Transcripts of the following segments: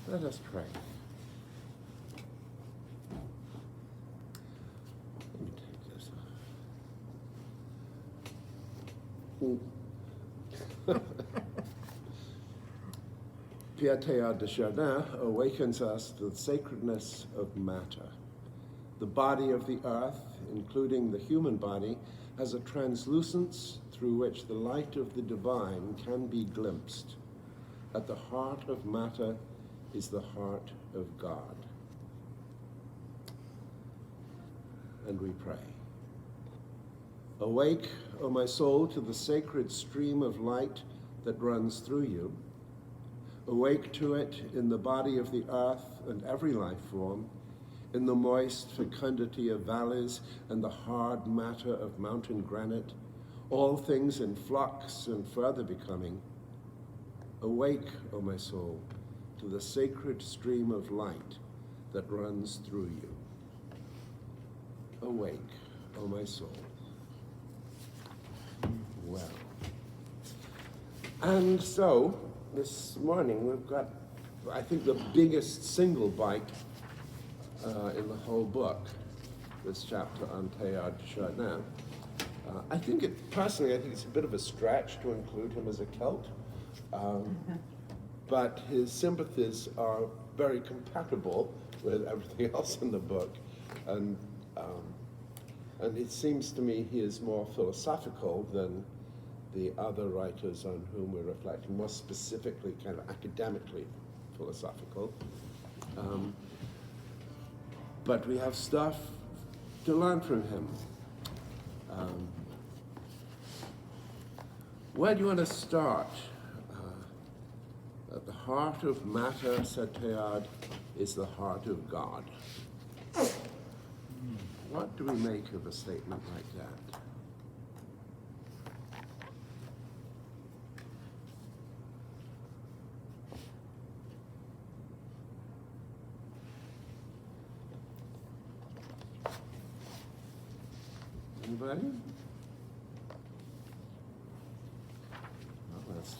Let us pray. Let me take this off. Pierre Teilhard de Chardin awakens us to the sacredness of matter. The body of the earth, including the human body, has a translucence through which the light of the divine can be glimpsed. At the heart of matter is the heart of God. And we pray. Awake, O my soul, to the sacred stream of light that runs through you. Awake to it in the body of the earth and every life form, in the moist fecundity of valleys and the hard matter of mountain granite, all things in flux and further becoming. Awake, O my soul, to the sacred stream of light that runs through you. Awake, O my soul. Well, and so this morning we've got, I think, the biggest single bite in the whole book, this chapter on Teilhard de Chardin. Personally, I think it's a bit of a stretch to include him as a Celt, but his sympathies are very compatible with everything else in the book, and it seems to me he is more philosophical than the other writers on whom we're reflecting, more specifically kind of academically philosophical. But we have stuff to learn from him. Where do you want to start? At the heart of matter, said Teilhard, is the heart of God. What do we make of a statement like that? Anybody? Well, let's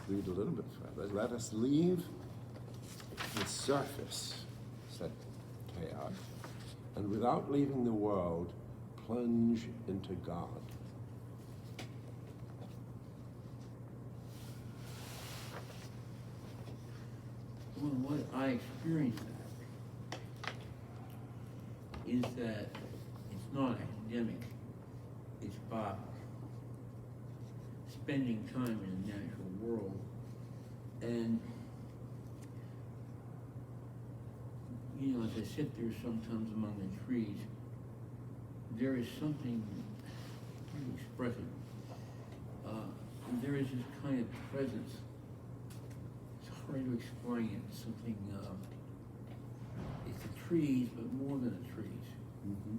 read a little bit further. Let us leave the surface, said Teilhard, and without leaving the world, plunge into God. Well, what I experienced is that it's not academic. It's about spending time in the natural world, and as I sit there sometimes among the trees, there is something expressive. There is this kind of presence. It's hard to explain it. Something. It's the trees, but more than the trees. Mm-hmm.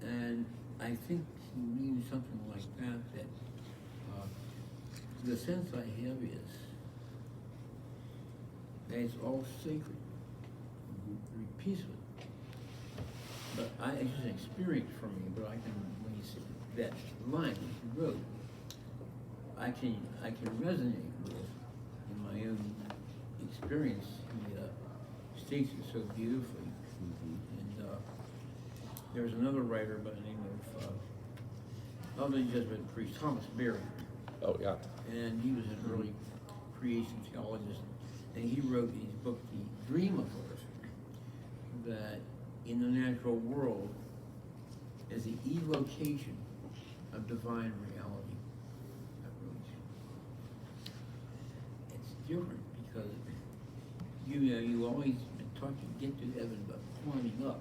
And I think he means something like that, the sense I have is that it's all sacred, very peaceful. But it's just an experience for me, but I can, when you see that line that you wrote, I can resonate with, in my own experience, he states it so beautifully. Mm-hmm. And there's another writer by the name of the Jesuit priest, Thomas Berry. Oh, yeah. And he was an early creation theologist, and he wrote in his book, The Dream of Earth, that in the natural world is the evocation of divine reality. It's different because you always been taught to get to heaven by climbing up,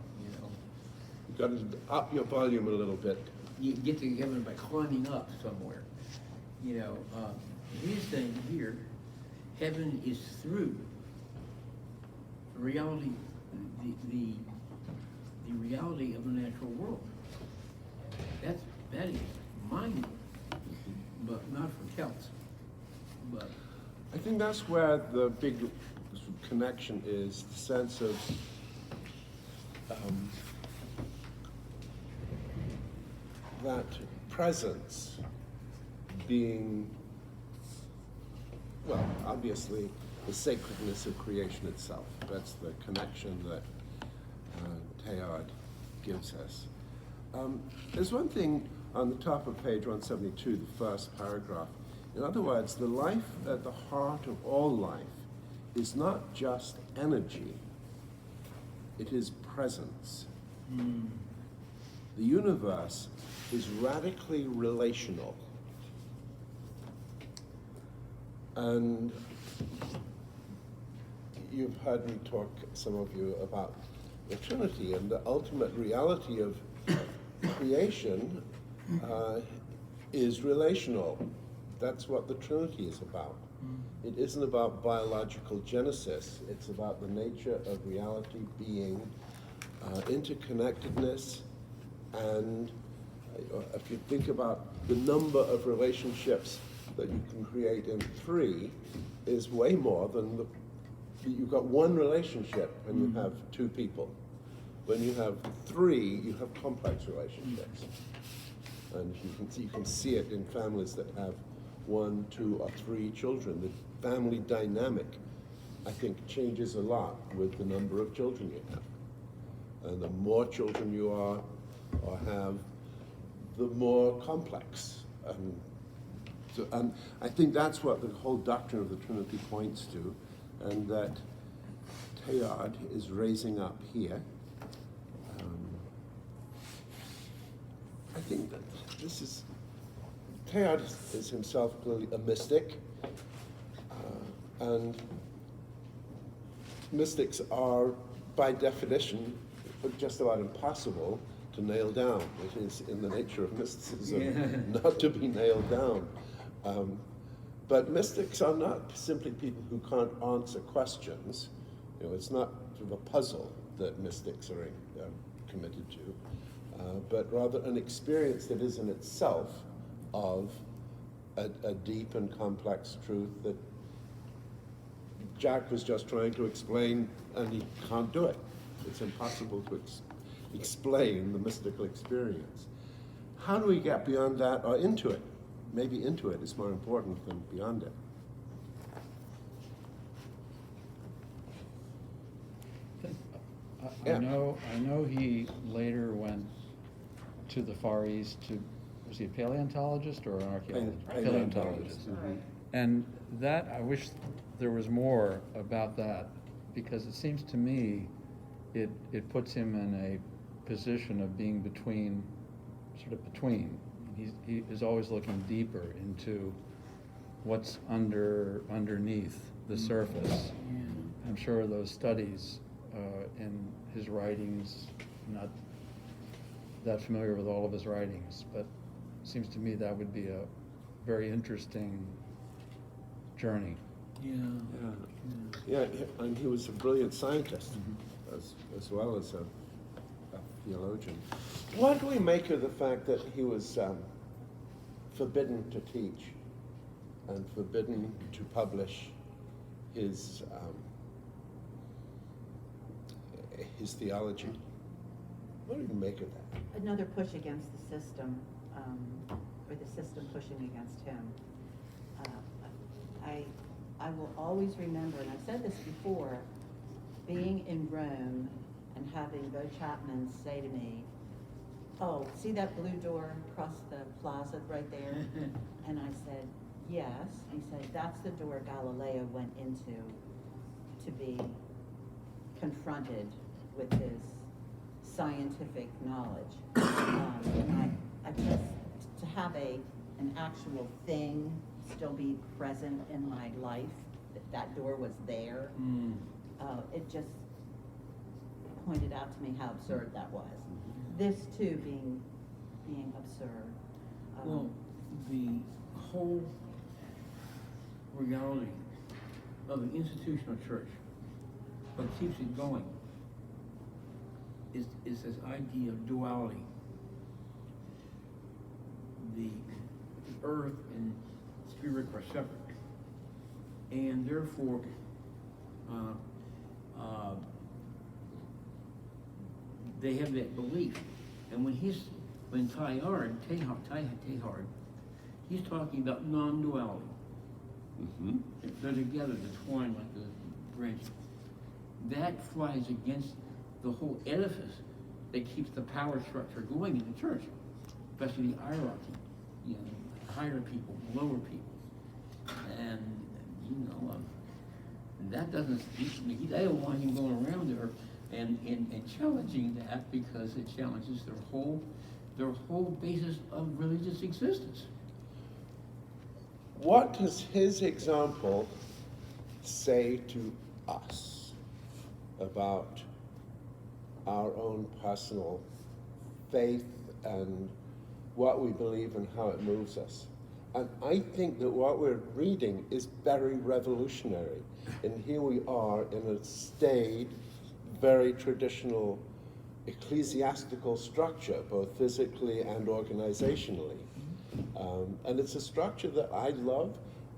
You've got to up your volume a little bit. You get to heaven by climbing up somewhere. He's saying here, heaven is through the reality, the reality of the natural world. That is mind, but not for Celts. But I think that's where the big connection is, the sense of that presence being, well, obviously the sacredness of creation itself. That's the connection that Teilhard gives us. There's one thing on the top of page 172, the first paragraph. In other words, the life at the heart of all life is not just energy, it is presence. The universe is radically relational. And you've heard me talk, some of you, about the Trinity, and the ultimate reality of creation is relational. That's what the Trinity is about. It isn't about biological genesis. It's about the nature of reality being interconnectedness, and if you think about the number of relationships that you can create in three is way more than you've got one relationship when you have two people. When you have three, you have complex relationships. And you can see it in families that have 1, 2, or 3 children. The family dynamic, I think, changes a lot with the number of children you have. And the more children you are or have, the more complex. And I think that's what the whole doctrine of the Trinity points to, and that Teilhard is raising up here. I think that this is, Teilhard is himself clearly a mystic, and mystics are, by definition, just about impossible to nail down. It is in the nature of mysticism not to be nailed down. But mystics are not simply people who can't answer questions. You know, it's not sort of a puzzle that mystics are committed to, but rather an experience that is in itself of a deep and complex truth that Jack was just trying to explain, and he can't do it. It's impossible to explain the mystical experience. How do we get beyond that or into it? Maybe into it is more important than beyond it. I know he later went to the Far East was he a paleontologist or an archaeologist? Paleontologist. And that, I wish there was more about that, because it seems to me it puts him in a position of being between. He is always looking deeper into what's underneath the surface. I'm sure those studies in his writings, not that familiar with all of his writings, but it seems to me that would be a very interesting journey. Yeah, and he was a brilliant scientist, as well as a theologian. What do we make of the fact that he was forbidden to teach and forbidden to publish his theology? What do you make of that? Another push against the system, or the system pushing against him. I will always remember, and I've said this before, being in Rome and having Bo Chapman say to me, "Oh, see that blue door across the plaza right there?" And I said, "Yes." And he said, "That's the door Galileo went into to be confronted with his scientific knowledge." And I just, to have an actual thing still be present in my life, that door was there, it just pointed out to me how absurd that was. This too being absurd. Well, the whole reality of the institutional church, what keeps it going, is this idea of duality. The earth and spirit are separate, and therefore they have that belief. And when Teilhard, he's talking about non-duality. Mm-hmm. They're together, they're twined like the branch. That flies against the whole edifice that keeps the power structure going in the church, especially the hierarchy, you know, higher people, lower people. And, you know, that doesn't, they don't want him going around there and challenging that, because it challenges their whole basis of religious existence. What does his example say to us about our own personal faith and what we believe and how it moves us? And I think that what we're reading is very revolutionary. And here we are in a staid, very traditional ecclesiastical structure, both physically and organizationally. And it's a structure that I love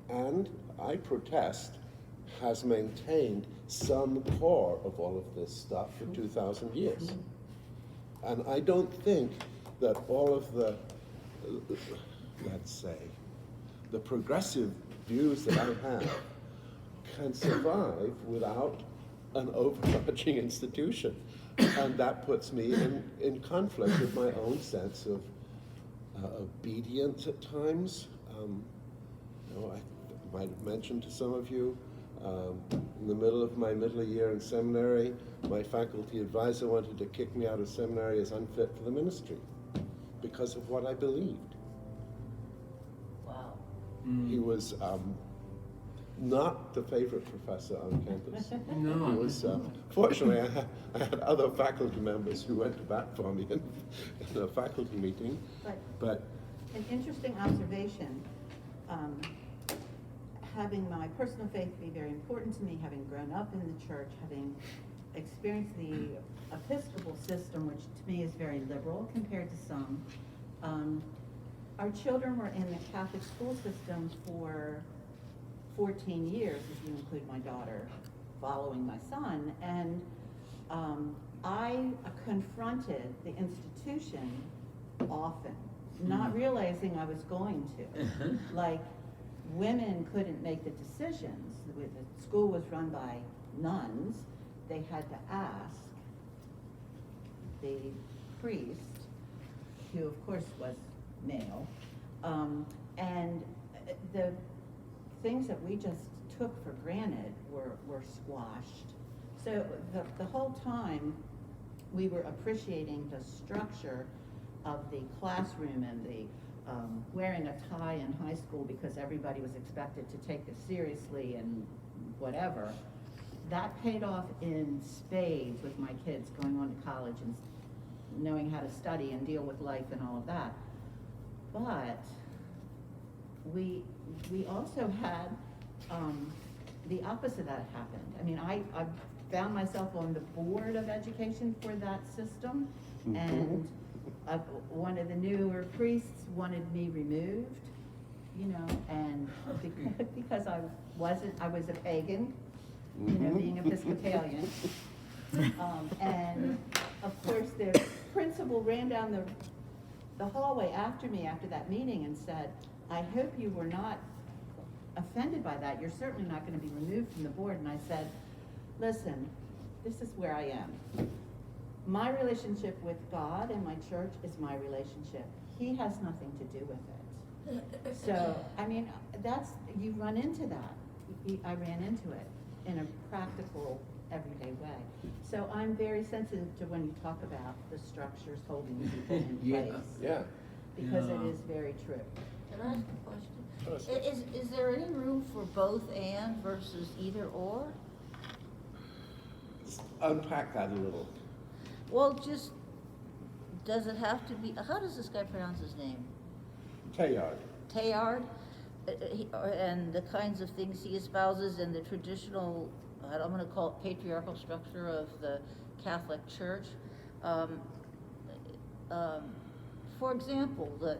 and I protest has maintained some core of all of this stuff for 2,000 years. And I don't think that all of the, let's say, the progressive views that I have can survive without an overarching institution. And that puts me in conflict with my own sense of obedience at times. You know, I might have mentioned to some of you, in the middle of my middle year in seminary, my faculty advisor wanted to kick me out of seminary as unfit for the ministry because of what I believed. Wow. He was not the favorite professor on campus. No. He was, fortunately, I had other faculty members who went to bat for me in a faculty meeting. But An interesting observation, having my personal faith be very important to me, having grown up in the church, having experienced the Episcopal system, which to me is very liberal compared to some. Our children were in the Catholic school system for 14 years, if you include my daughter following my son, and I confronted the institution often, not realizing I was going to. Like, women couldn't make the decisions. The school was run by nuns. They had to ask the priest, who of course was male, and the things that we just took for granted were squashed. So the whole time we were appreciating the structure of the classroom and the wearing a tie in high school because everybody was expected to take this seriously and whatever. That paid off in spades with my kids going on to college and knowing how to study and deal with life and all of that. But we also had the opposite of that happened. I mean, I found myself on the board of education for that system, and one of the newer priests wanted me removed, you know, and because I was a pagan, you know, being Episcopalian. And of course the principal ran down the hallway after me after that meeting and said, I hope you were not offended by that. You're certainly not going to be removed from the board. And I said, listen, this is where I am. My relationship with God and my church is my relationship. He has nothing to do with it. So, I mean, you run into that. I ran into it in a practical, everyday way. So I'm very sensitive to when you talk about the structures holding people in place. yeah. Because it is very true. Can I ask a question? Is there any room for both and versus either or? Unpack that a little. Well, just, does it have to be, how does this guy pronounce his name? Teilhard. Teilhard? And the kinds of things he espouses in the traditional, I'm going to call it patriarchal structure of the Catholic Church. For example, a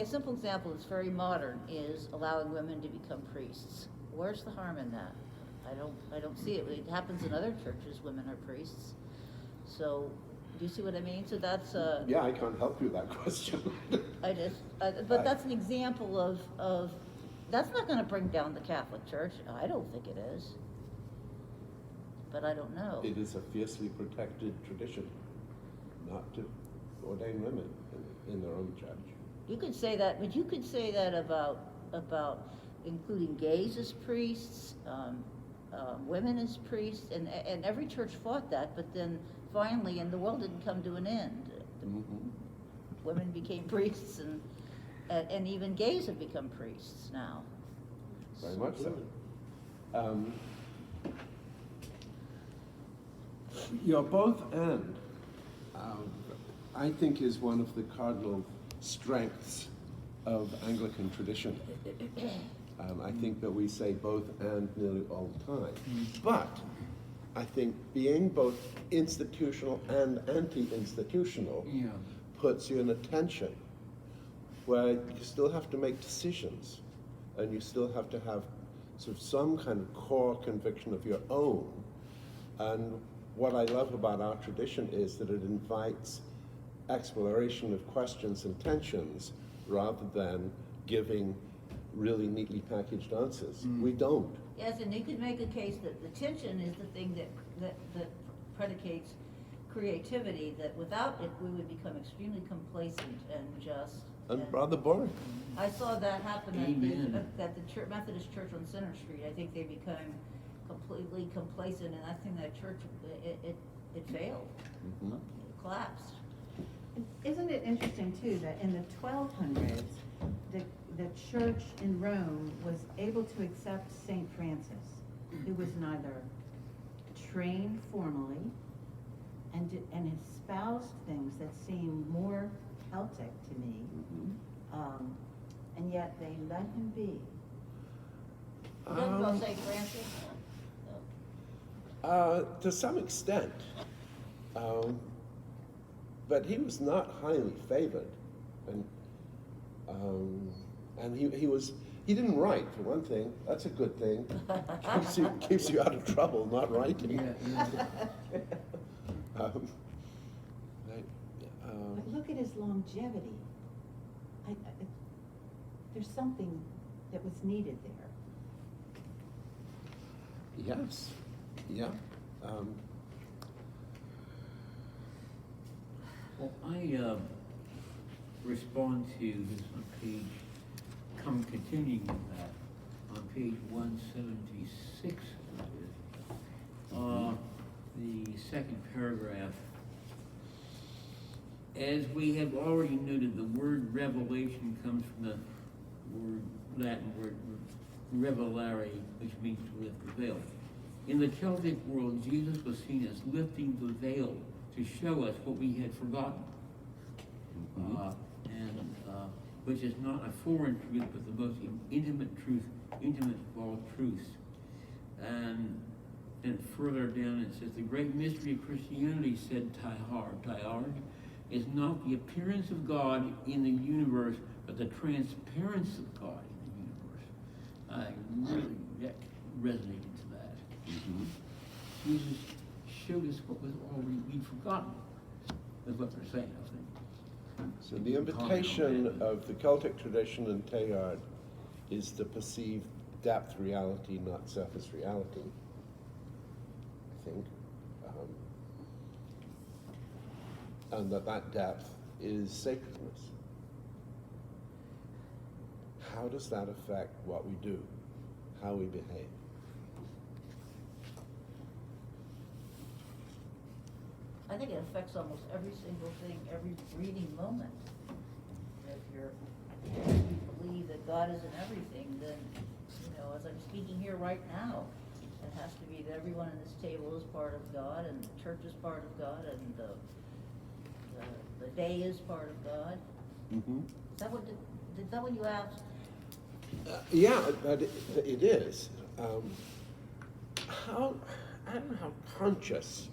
simple example that's very modern is allowing women to become priests. Where's the harm in that? I don't see it. It happens in other churches, women are priests. So, do you see what I mean? So that's Yeah, I can't help you with that question. but that's an example of That's not gonna bring down the Catholic Church. I don't think it is. But I don't know. It is a fiercely protected tradition not to ordain women in their own church. You could say that, but you could say that about including gays as priests, women as priests, and every church fought that, but then finally, and the world didn't come to an end. Mm-hmm. Women became priests, and even gays have become priests now. Very much so. You're both and, I think, is one of the cardinal strengths of Anglican tradition. I think that we say both and nearly all the time. But I think being both institutional and anti-institutional Yeah. puts you in a tension where you still have to make decisions and you still have to have sort of some kind of core conviction of your own. And what I love about our tradition is that it invites exploration of questions and tensions rather than giving really neatly packaged answers. We don't. Yes, and you could make a case that the tension is the thing that predicates creativity, that without it, we would become extremely complacent and just. And rather boring. I saw that happen Amen. at the Methodist Church on Center Street. I think they became completely complacent, and I think that church, it failed. Mhm. It collapsed. Isn't it interesting too that in the 1200s, the church in Rome was able to accept Saint Francis, who was neither trained formally and espoused things that seemed more Celtic to me, and yet they let him be. You don't know St. Francis? To some extent. But he was not highly favored. And he didn't write, for one thing. That's a good thing. Keeps you out of trouble, not writing. Yeah. But look at his longevity. There's something that was needed there. Yes. Yeah. Well, I respond to this on page, continuing with that, on page 176, the second paragraph. As we have already noted, the word revelation comes from the Latin word revelare, which means to lift the veil. In the Celtic world, Jesus was seen as lifting the veil to show us what we had forgotten, which is not a foreign truth, but the most intimate truth, intimate of all truths. And then further down it says, the great mystery of Christianity, said Teilhard, is not the appearance of God in the universe, but the transparency of God in the universe. I really resonated to that. Jesus showed us what was already we'd forgotten, is what they're saying, I think. So the invitation of the Celtic tradition and Teilhard is to perceive depth reality, not surface reality, I think. And that depth is sacredness. How does that affect what we do, how we behave? I think it affects almost every single thing, every reading moment. If you believe that God is in everything, then, as I'm speaking here right now, it has to be that everyone in this table is part of God, and the church is part of God, and the day is part of God. Mm-hmm. Is that what you asked? Yeah, it is. I don't know how conscious.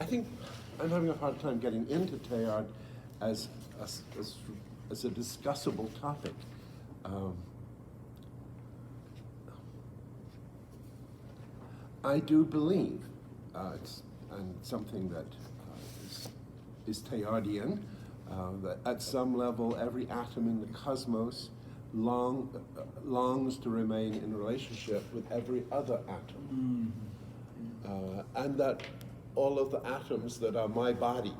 I think I'm having a hard time getting into Teilhard as a discussable topic. I do believe, and something that is Teilhardian, that at some level every atom in the cosmos longs to remain in relationship with every other atom. And that all of the atoms that are my body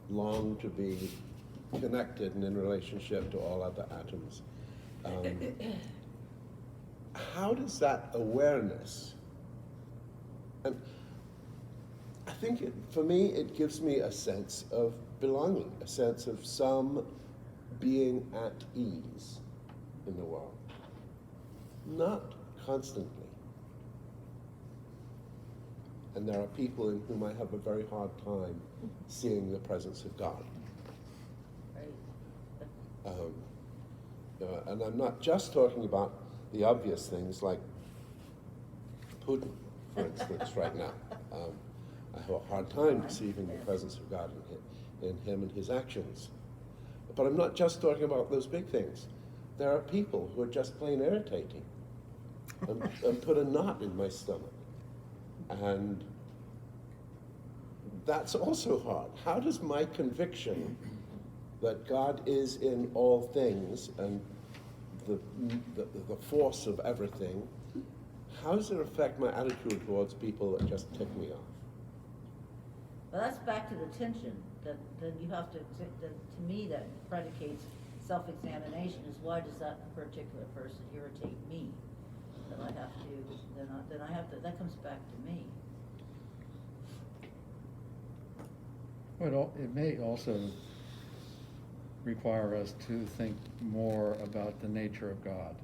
long to be connected and in relationship to all other atoms. How does that awareness, and I think for me it gives me a sense of belonging, a sense of some being at ease in the world. Not constantly. And there are people in whom I have a very hard time seeing the presence of God. Right. And I'm not just talking about the obvious things like Putin, for instance, right now. I have a hard time perceiving the presence of God in him and his actions. But I'm not just talking about those big things. There are people who are just plain irritating and put a knot in my stomach. And that's also hard. How does my conviction that God is in all things and the force of everything, how does it affect my attitude towards people that just tick me off? Well, that's back to the tension that you have to me, that predicates self-examination is, why does that particular person irritate me? That I have to, that comes back to me. Well, it may also require us to think more about the nature of God,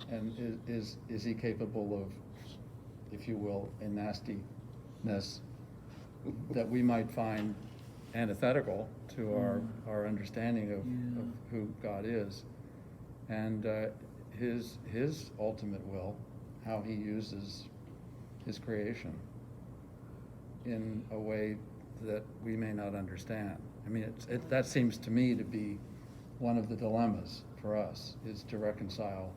and is he capable of, if you will, a nastiness that we might find antithetical to our understanding of who God is, and his ultimate will, how he uses his creation in a way that we may not understand. I mean, that seems to me to be one of the dilemmas for us, is to reconcile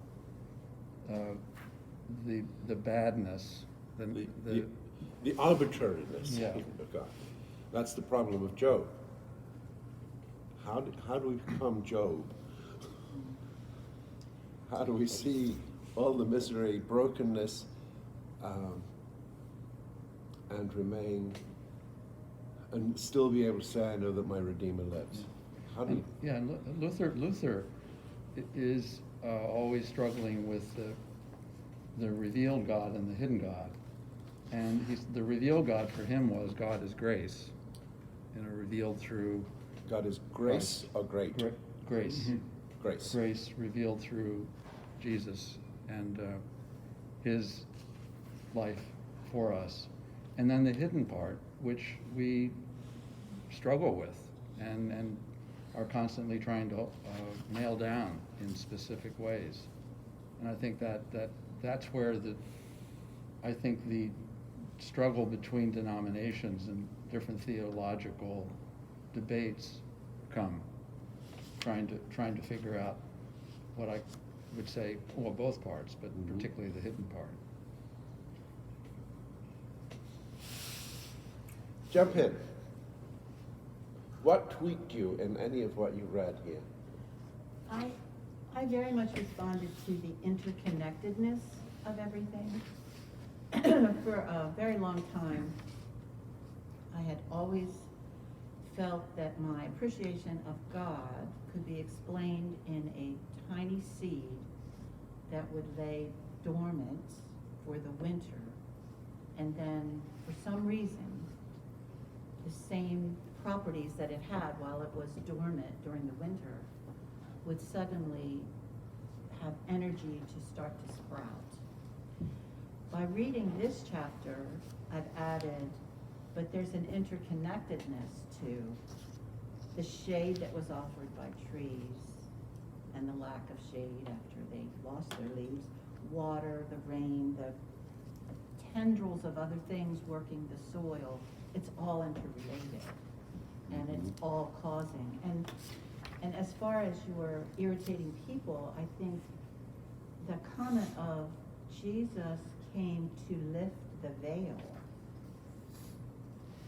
the badness, the arbitrariness of God. That's the problem of Job. How do we become Job? How do we see all the misery, brokenness, and remain, and still be able to say, I know that my Redeemer lives? How do you? And Luther is always struggling with the revealed God and the hidden God. And the revealed God for him was God is grace, revealed through God is grace or great? Grace. Mm-hmm. Grace. Grace revealed through Jesus and his life for us. And then the hidden part, which we struggle with and are constantly trying to nail down in specific ways. And I think that's where I think the struggle between denominations and different theological debates come, trying to figure out what I would say, well, both parts, but particularly the hidden part. Jump in. What tweaked you in any of what you read here? I very much responded to the interconnectedness of everything. For a very long time, I had always felt that my appreciation of God could be explained in a tiny seed that would lay dormant for the winter, and then for some reason the same properties that it had while it was dormant during the winter would suddenly have energy to start to sprout. By reading this chapter, I've added, but there's an interconnectedness to the shade that was offered by trees and the lack of shade after they lost their leaves, water, the rain, the tendrils of other things working the soil. It's all interrelated, and it's all causing. And as far as your irritating people, I think the comment of Jesus came to lift the veil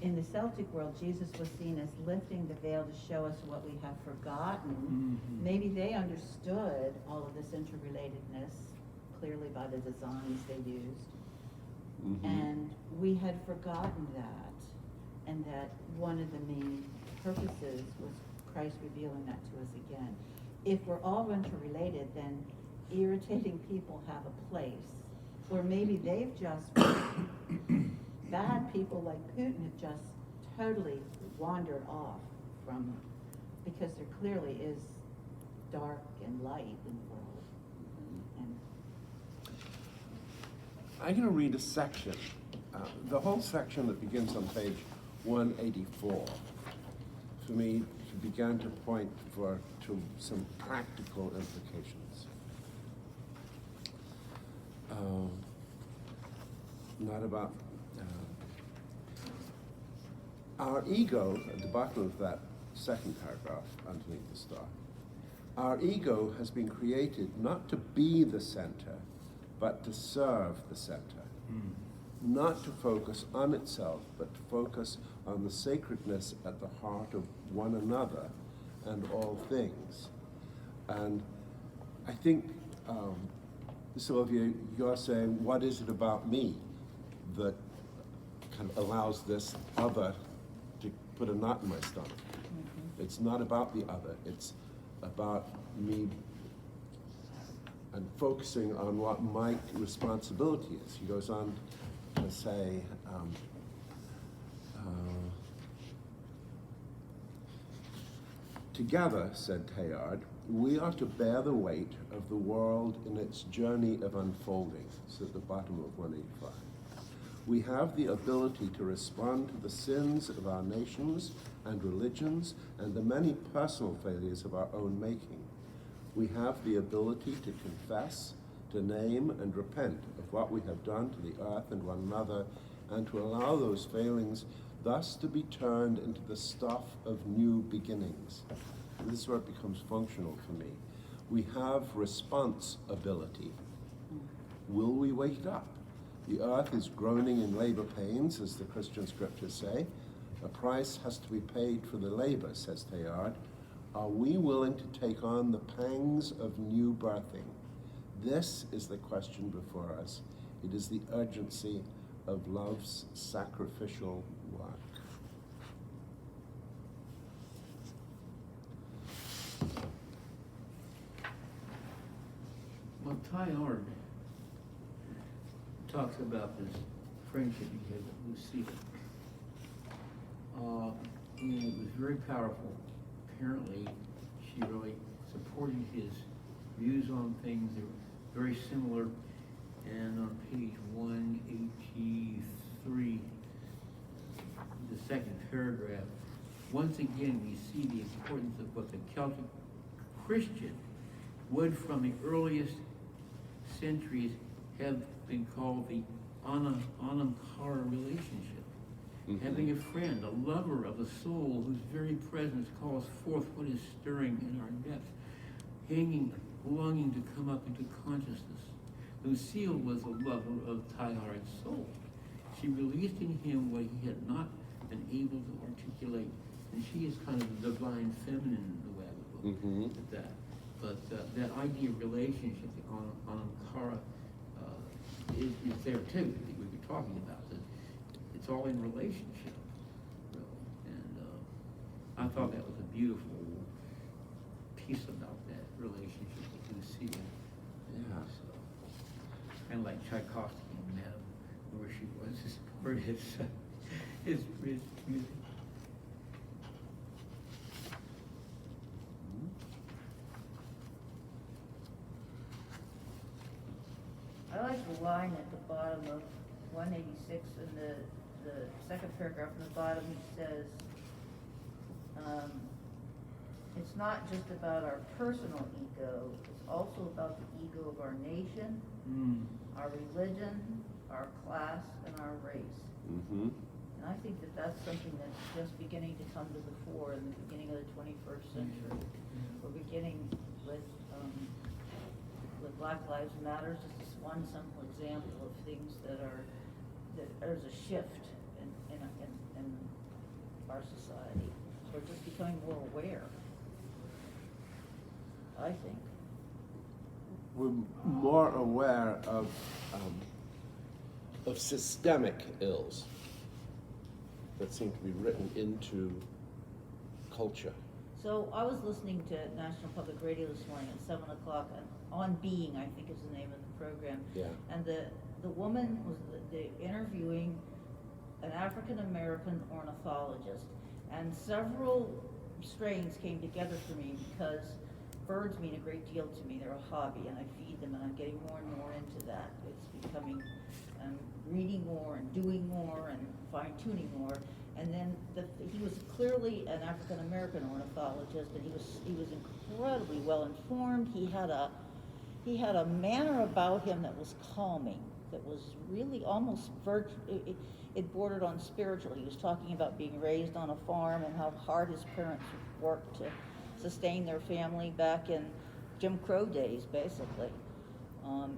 in the Celtic world, Jesus was seen as lifting the veil to show us what we have forgotten. Maybe they understood all of this interrelatedness clearly by the designs they used. And we had forgotten that, and that one of the main purposes was Christ revealing that to us again. If we're all interrelated, then irritating people have a place. Or maybe they've just, bad people like Putin have just totally wandered off from, because there clearly is dark and light in the world. And I'm going to read a section, the whole section that begins on page 184, for me, began to point to some practical implications. Not about our ego, at the bottom of that second paragraph underneath the star. Our ego has been created not to be the center, but to serve the center. Not to focus on itself, but to focus on the sacredness at the heart of one another and all things. And I think, Sylvia, you're saying, what is it about me that kind of allows this other to put a knot in my stomach? It's not about the other, it's about me and focusing on what my responsibility is. He goes on to say, together, said Teilhard, we are to bear the weight of the world in its journey of unfolding. It's at the bottom of 185. We have the ability to respond to the sins of our nations and religions and the many personal failures of our own making. We have the ability to confess, to name and repent of what we have done to the earth and one another, and to allow those failings thus to be turned into the stuff of new beginnings. And this is where it becomes functional for me. We have responsibility. Will we wake up? The earth is groaning in labor pains, as the Christian scriptures say. A price has to be paid for the labor, says Teilhard. Are we willing to take on the pangs of new birthing? This is the question before us. It is the urgency of love's sacrificial work. Well, Teilhard talks about this friendship he had with Lucille. And it was very powerful. Apparently, she really supported his views on things. They were very similar. And on page 183, the second paragraph, once again we see the importance of what the Celtic Christian would from the earliest centuries have been called the anam-cara relationship. Having a friend, a lover of the soul whose very presence calls forth what is stirring in our depths, longing to come up into consciousness. Lucille was a lover of Teilhard's soul. She released in him what he had not been able to articulate, and she is kind of the divine feminine in the way I would look at that. But that idea of relationship, the anam-cara, is there too, that we were talking about. It's all in relationship, really. And I thought that was a beautiful piece about that relationship with Lucille. Yeah. So, kind of like Tchaikovsky and Madame, where she was, for his music. I like the line at the bottom of 186 in the second paragraph from the bottom, which says, it's not just about our personal ego, it's also about the ego of our nation, our religion, our class, and our race. And I think that that's something that's just beginning to come to the fore in the beginning of the 21st century. We're beginning with Black Lives Matter, just this one simple example of things that there's a shift in our society. We're just becoming more aware, I think. We're more aware of systemic ills that seem to be written into culture. So I was listening to National Public Radio this morning at 7 o'clock, and On Being, I think is the name of the program. Yeah. And the woman was interviewing an African-American ornithologist, and several strains came together for me because birds mean a great deal to me. They're a hobby, and I feed them, and I'm getting more and more into that. It's becoming, reading more and doing more and fine-tuning more. And then he was clearly an African-American ornithologist, and he was incredibly well-informed. He had a manner about him that was calming, that was really almost it bordered on spiritual. He was talking about being raised on a farm and how hard his parents worked to sustain their family back in Jim Crow days, basically.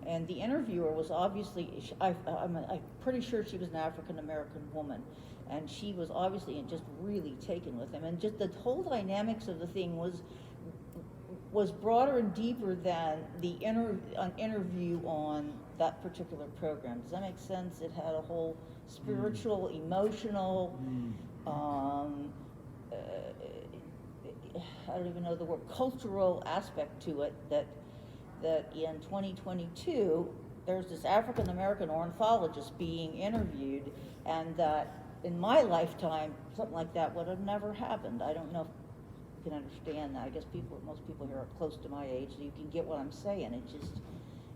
And the interviewer was obviously, I'm pretty sure she was an African-American woman, and she was obviously just really taken with him. And just the whole dynamics of the thing was broader and deeper than an interview on that particular program. Does that make sense? It had a whole spiritual, emotional, I don't even know the word, cultural aspect to it that in 2022, there's this African-American ornithologist being interviewed, and that in my lifetime, something like that would have never happened. I don't know if you can understand that. I guess most people here are close to my age, so you can get what I'm saying.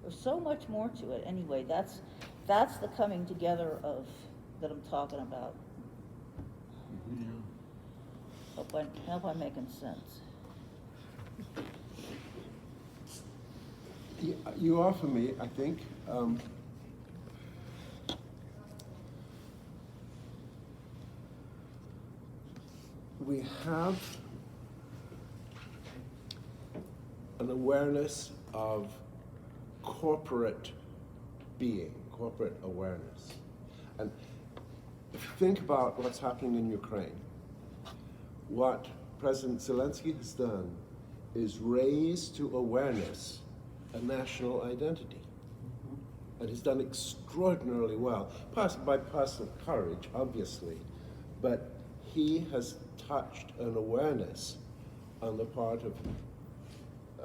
There's so much more to it. Anyway, that's the coming together that I'm talking about. Hope I'm making sense. You offer me, I think, we have an awareness of corporate being, corporate awareness. And if you think about what's happening in Ukraine, what President Zelensky has done is raise to awareness a national identity. And he's done extraordinarily well, by personal courage, obviously, but he has touched an awareness on the part of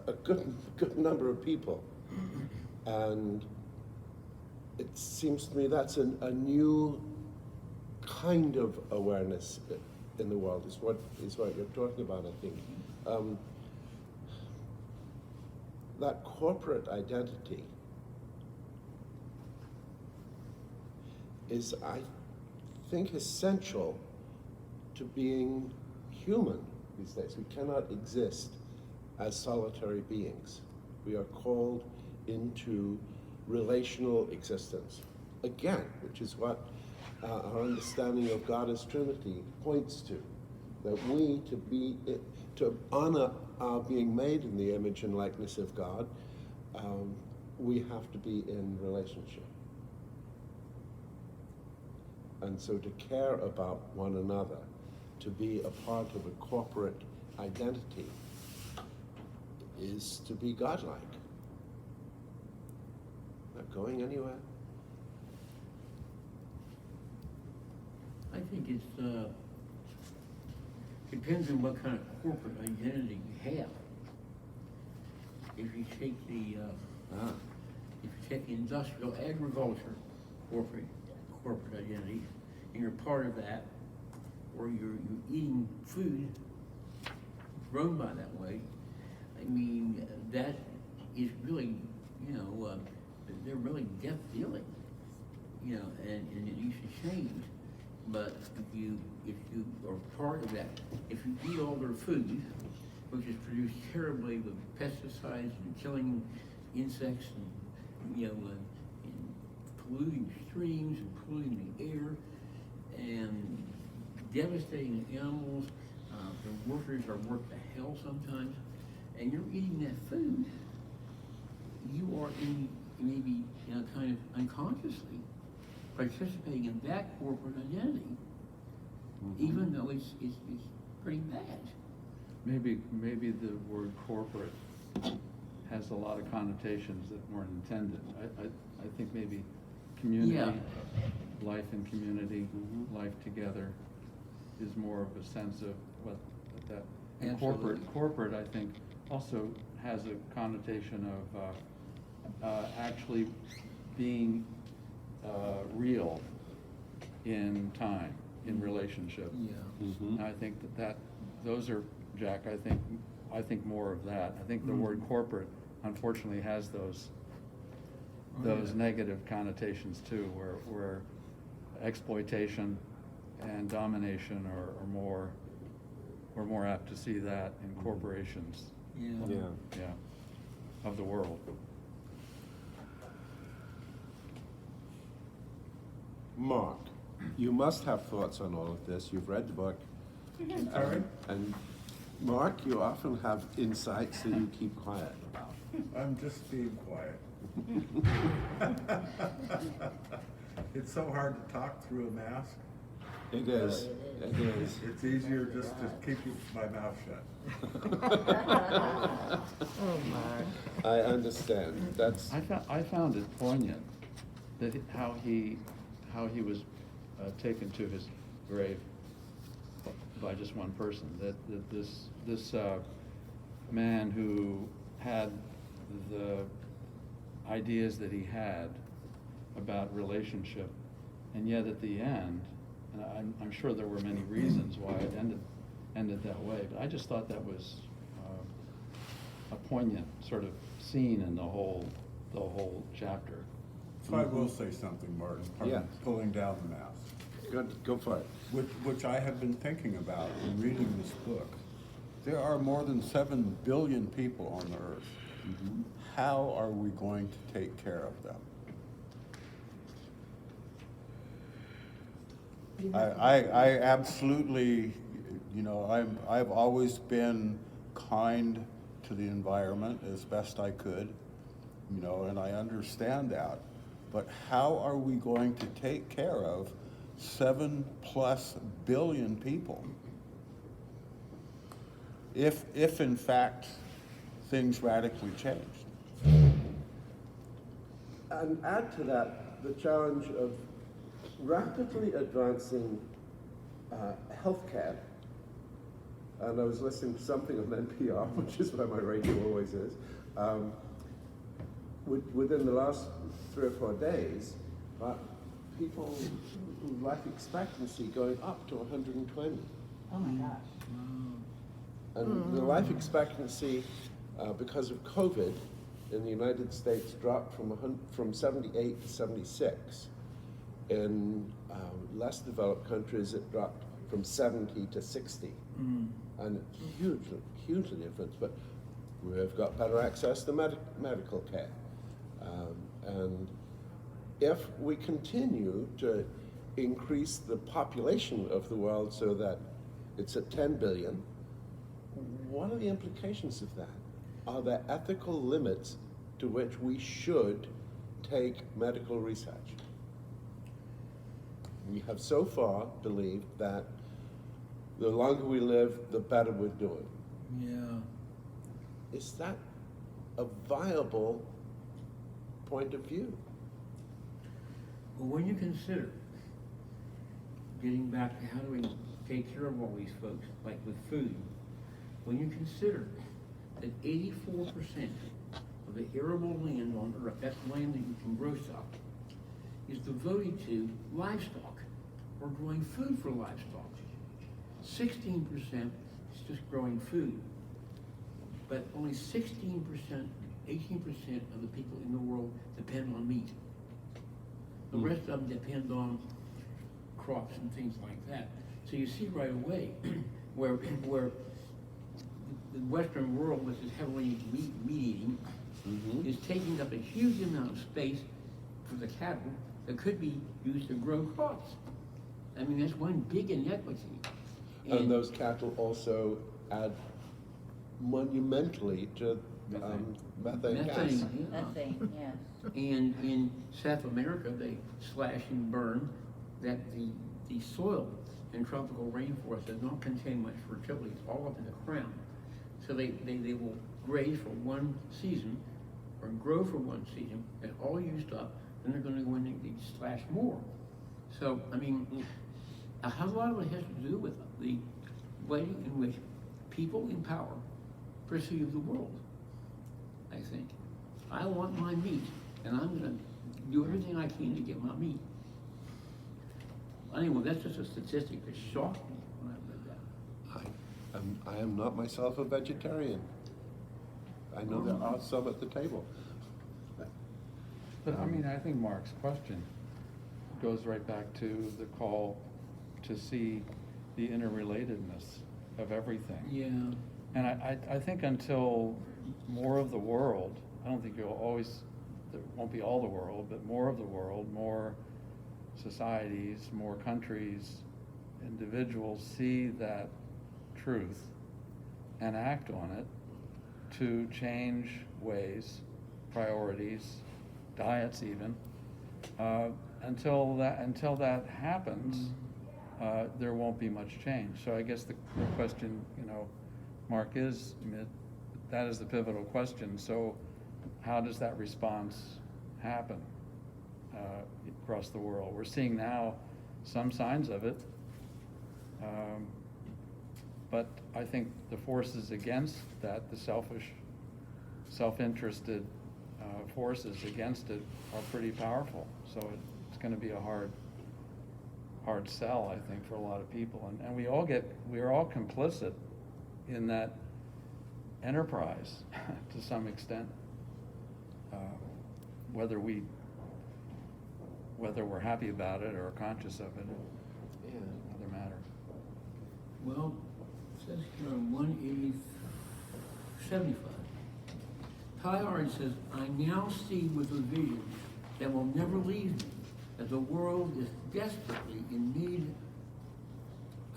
a good number of people. And it seems to me that's a new kind of awareness in the world, is what you're talking about, I think. That corporate identity is, I think, essential to being human these days. We cannot exist as solitary beings. We are called into relational existence. Again, which is what our understanding of God as Trinity points to, that we, to honor our being made in the image and likeness of God, we have to be in relationship. And so to care about one another, to be a part of a corporate identity, is to be godlike. Not going anywhere. I think it's depends on what kind of corporate identity you have. If you take the industrial agriculture corporate identity, and you're part of that, or you're eating food grown by that way, I mean, that is really, they're really death dealing, and it needs to change. But if you are part of that, if you eat all their food, which is produced terribly with pesticides and killing insects and polluting streams and polluting the air and devastating animals, the workers are worked to hell sometimes, and you're eating that food, you are maybe kind of unconsciously participating in that corporate identity. even though it's pretty bad. Maybe the word corporate has a lot of connotations that weren't intended. I think maybe community, Yeah. life in community, life together is more of a sense of what that. And Absolutely. corporate, I think, also has a connotation of actually being real in time, in relationship. Yeah. And I think that those are, Jack, I think more of that. I think the word corporate unfortunately has those negative connotations too, where exploitation and domination are more, we're more apt to see that in corporations, Yeah. yeah, of the world. Mark, you must have thoughts on all of this. You've read the book. Sorry? And Mark, you often have insights that you keep quiet about. I'm just being quiet. It's so hard to talk through a mask. It is. It is. It's easier just to keep my mouth shut. I understand. That's. I found it poignant that how he was taken to his grave by just one person. That this man who had the ideas that he had about relationship, and yet at the end, and I'm sure there were many reasons why it ended that way, but I just thought that was a poignant sort of scene in the whole chapter. So I will say something, Martin, pardon, Yeah. pulling down the mask, Good. Go for it. which I have been thinking about in reading this book. There are more than 7 billion people on the earth. How are we going to take care of them? I absolutely, I've always been kind to the environment as best I could, and I understand that. But how are we going to take care of 7+ billion people? If in fact things radically changed. And add to that the challenge of rapidly advancing healthcare. And I was listening to something on NPR, which is where my radio always is. Within the last 3 or 4 days, people life expectancy going up to 120. Oh my gosh. And the life expectancy, because of COVID, in the United States dropped from 78 to 76. In less developed countries, it dropped from 70 to 60. And it's hugely different. But we've got better access to medical care. And if we continue to increase the population of the world so that it's at 10 billion, what are the implications of that? Are there ethical limits to which we should take medical research? We have so far believed that the longer we live, the better we're doing. Yeah. Is that a viable point of view? Well, when you consider, getting back to how do we take care of all these folks, like with food, when you consider that 84% of the arable land on Earth, that's land that you can grow stuff, is devoted to livestock or growing food for livestock. 16% is just growing food, but only 16%, 18% of the people in the world depend on meat. The rest of them depend on crops and things like that. So you see right away where the Western world, which is heavily meat eating, is taking up a huge amount of space for the cattle that could be used to grow crops. I mean, that's one big inequity. And those cattle also add monumentally to methane gas. Methane, yeah. Methane, yes. And in South America, they slash and burn that the soil in tropical rainforest does not contain much fertility. It's all up in the crown. So they will graze for one season or grow for one season, and all used up, then they're going to go in and they slash more. So, I mean, a lot of it has to do with the way in which people in power perceive the world, I think. I want my meat, and I'm going to do everything I can to get my meat. Anyway, that's just a statistic that shocked me when I read that. I am not myself a vegetarian. I know there are some at the table. But I mean, I think Mark's question goes right back to the call to see the interrelatedness of everything. Yeah. And I think until more of the world, I don't think there won't be all the world, but more of the world, more societies, more countries, individuals see that truth and act on it to change ways, priorities, diets even. Until that happens, there won't be much change. So I guess the question, Mark, that is the pivotal question. So how does that response happen across the world? We're seeing now some signs of it, but I think the forces against that, the selfish, self-interested forces against it are pretty powerful. So it's going to be a hard sell, I think, for a lot of people. And we are all complicit in that enterprise to some extent, whether we're happy about it or conscious of it, is another matter. Well, it says here on 175, Teilhard says, I now see with a vision that will never leave me, that the world is desperately in need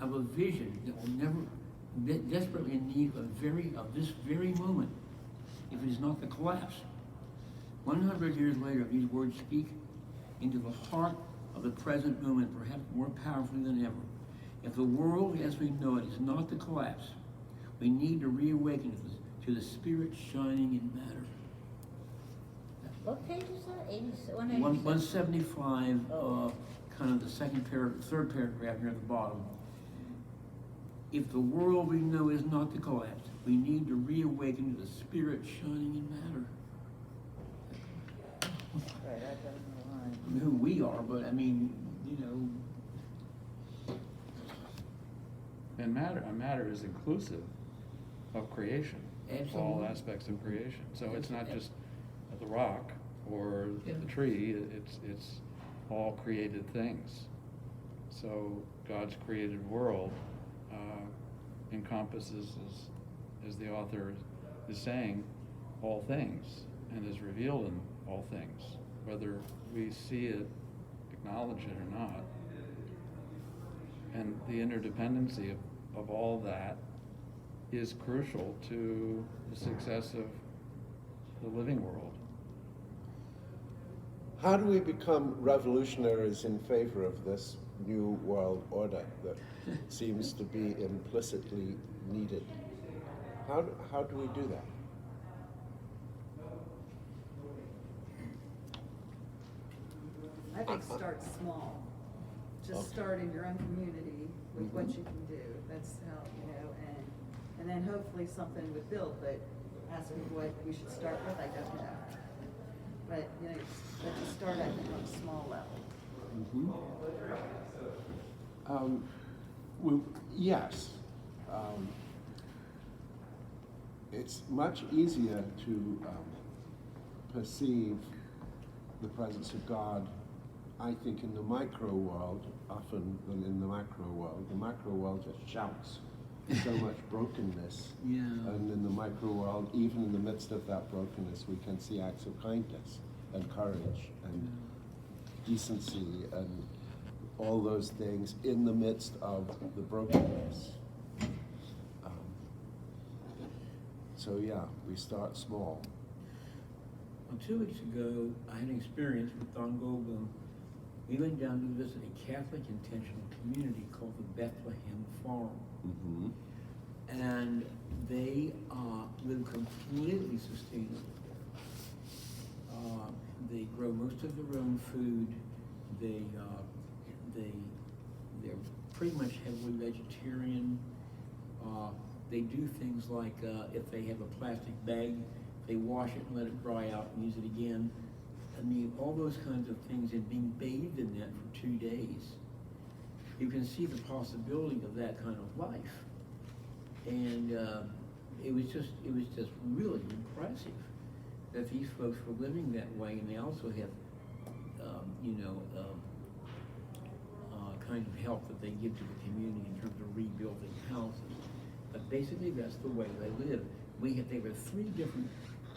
of a vision that will never, desperately in need of this very moment, if it is not the collapse. 100 years later, these words speak into the heart of the present moment, perhaps more powerfully than ever. If the world as we know it is not the collapse, we need to reawaken to the spirit shining in matter. What page is that? 175, kind of the third paragraph near the bottom. If the world we know is not the collapse, we need to reawaken to the spirit shining in matter. Right, I've got it in the line. I mean, who we are, but I mean, And matter is inclusive of creation, Absolutely. all aspects of creation. So it's not just the rock or the tree, it's all created things. So God's created world encompasses, as the author is saying, all things, and is revealed in all things, whether we see it, acknowledge it or not. And the interdependency of all that is crucial to the success of the living world. How do we become revolutionaries in favor of this new world order that seems to be implicitly needed? How do we do that? I think start small. Just start in your own community with what you can do. That's how, and then hopefully something would build, but ask me what we should start with, I don't know. But, but you start, I think, on a small level. Yes. It's much easier to perceive the presence of God, I think, in the micro world often than in the macro world. The macro world just shouts so much brokenness. Yeah. And in the micro world, even in the midst of that brokenness, we can see acts of kindness and courage and decency and all those things in the midst of the brokenness. So yeah, we start small. Well, 2 weeks ago, I had an experience with Don Goldblum We went down to visit a Catholic intentional community called the Bethlehem Farm. Mm-hmm. And they live completely sustainably there. They grow most of their own food. They're pretty much heavily vegetarian. They do things like if they have a plastic bag, they wash it and let it dry out and use it again. I mean, all those kinds of things, and being bathed in that for 2 days. You can see the possibility of that kind of life. And it was just really impressive that these folks were living that way, and they also have, kind of help that they give to the community in terms of rebuilding houses. But basically, that's the way they live. There were 3 different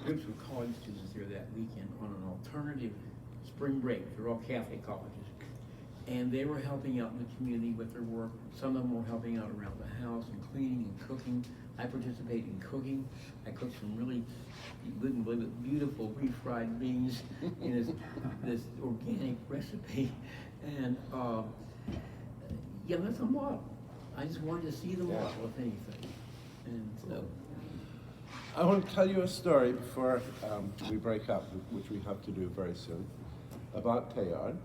groups of college students there that weekend on an alternative spring break. They're all Catholic colleges. And they were helping out in the community with their work. Some of them were helping out around the house and cleaning and cooking. I participated in cooking. I cooked some really, you wouldn't believe it, beautiful refried beans in this organic recipe. And yeah, that's a model. I just wanted to see the model, if anything. And so. I want to tell you a story before we break up, which we have to do very soon, about Teilhard.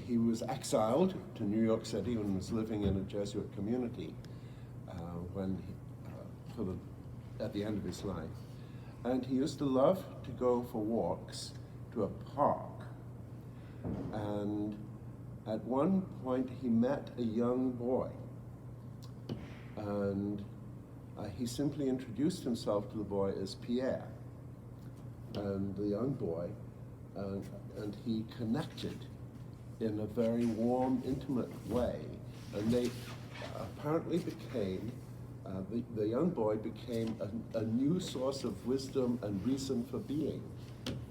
He was exiled to New York City and was living in a Jesuit community at the end of his life. And he used to love to go for walks to a park. And at one point he met a young boy. And he simply introduced himself to the boy as Pierre. And the young boy, and he connected in a very warm, intimate way. And they apparently became, the young boy became a new source of wisdom and reason for being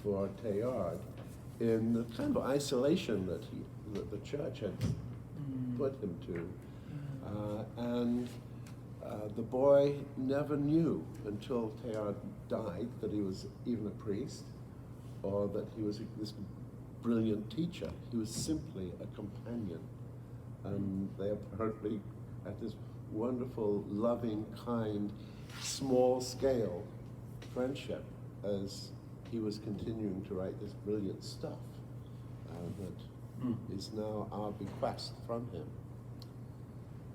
for Teilhard in the kind of isolation that the church had put him to. And the boy never knew until Teilhard died that he was even a priest or that he was this brilliant teacher. He was simply a companion. And they apparently had this wonderful, loving, kind, small-scale friendship as he was continuing to write this brilliant stuff that is now our bequest from him.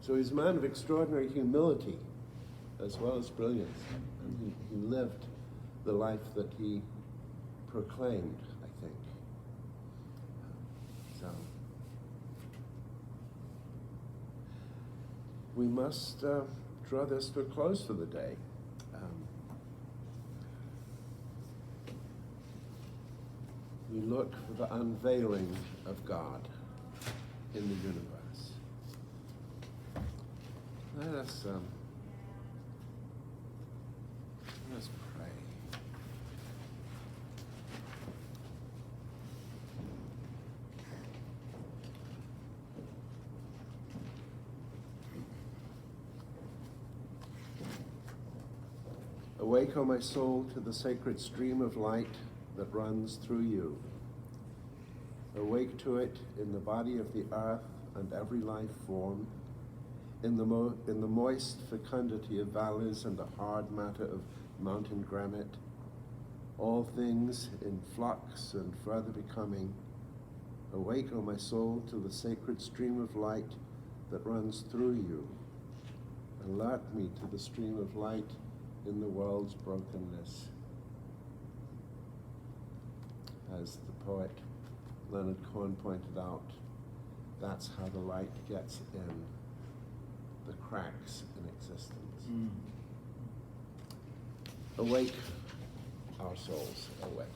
So he's a man of extraordinary humility as well as brilliance. And he lived the life that he proclaimed, I think. So we must draw this to a close for the day. We look for the unveiling of God in the universe. Let us pray. Awake, O my soul, to the sacred stream of light that runs through you. Awake to it in the body of the earth and every life form, in the moist fecundity of valleys and the hard matter of mountain granite, all things in flux and further becoming. Awake, O my soul, to the sacred stream of light that runs through you. Alert me to the stream of light in the world's brokenness. As the poet Leonard Cohen pointed out, that's how the light gets in the cracks in existence. Awake, our souls, awake.